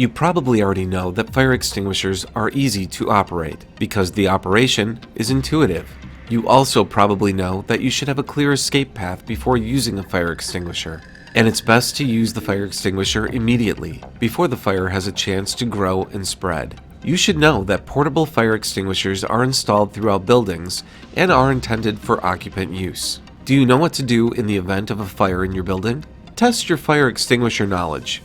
You probably already know that fire extinguishers are easy to operate because the operation is intuitive. You also probably know that you should have a clear escape path before using a fire extinguisher, and it's best to use the fire extinguisher immediately before the fire has a chance to grow and spread. You should know that portable fire extinguishers are installed throughout buildings and are intended for occupant use. Do you know what to do in the event of a fire in your building? Test your fire extinguisher knowledge.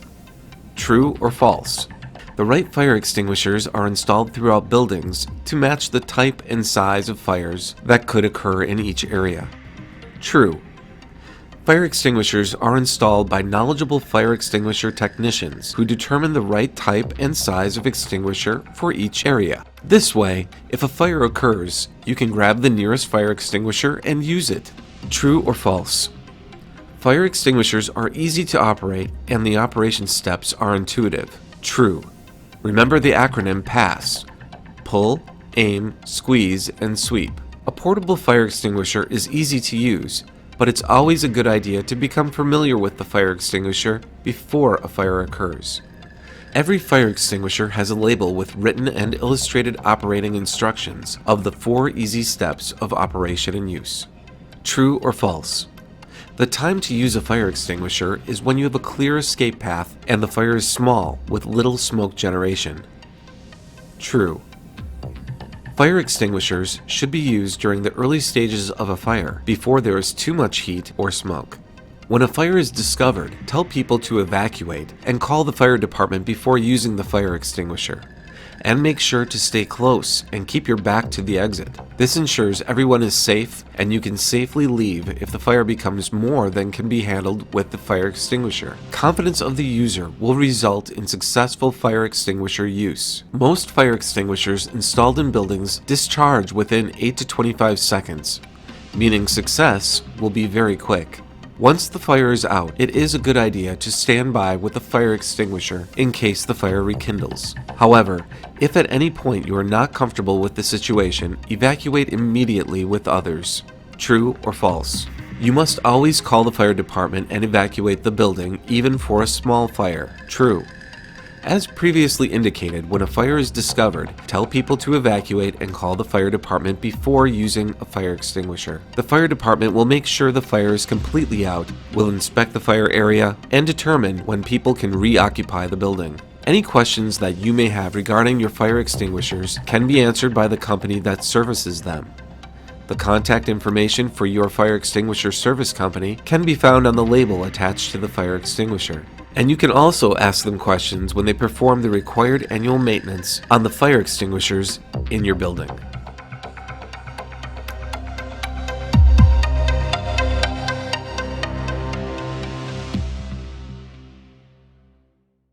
True or false? The right fire extinguishers are installed throughout buildings to match the type and size of fires that could occur in each area. True. Fire extinguishers are installed by knowledgeable fire extinguisher technicians who determine the right type and size of extinguisher for each area. This way, if a fire occurs, you can grab the nearest fire extinguisher and use it. True or false? Fire extinguishers are easy to operate and the operation steps are intuitive. True. Remember the acronym PASS: pull, aim, squeeze, and sweep. A portable fire extinguisher is easy to use, but it's always a good idea to become familiar with the fire extinguisher before a fire occurs. Every fire extinguisher has a label with written and illustrated operating instructions of the 4 easy steps of operation and use. True or false? The time to use a fire extinguisher is when you have a clear escape path and the fire is small with little smoke generation. True. Fire extinguishers should be used during the early stages of a fire before there is too much heat or smoke. When a fire is discovered, tell people to evacuate and call the fire department before using the fire extinguisher. And make sure to stay close and keep your back to the exit. This ensures everyone is safe and you can safely leave if the fire becomes more than can be handled with the fire extinguisher. Confidence of the user will result in successful fire extinguisher use. Most fire extinguishers installed in buildings discharge within 8 to 25 seconds, meaning success will be very quick. Once the fire is out, it is a good idea to stand by with the fire extinguisher in case the fire rekindles. However, if at any point you are not comfortable with the situation, evacuate immediately with others. True or false? You must always call the fire department and evacuate the building, even for a small fire. True. As previously indicated, when a fire is discovered, tell people to evacuate and call the fire department before using a fire extinguisher. The fire department will make sure the fire is completely out, will inspect the fire area, and determine when people can reoccupy the building. Any questions that you may have regarding your fire extinguishers can be answered by the company that services them. The contact information for your fire extinguisher service company can be found on the label attached to the fire extinguisher. And you can also ask them questions when they perform the required annual maintenance on the fire extinguishers in your building.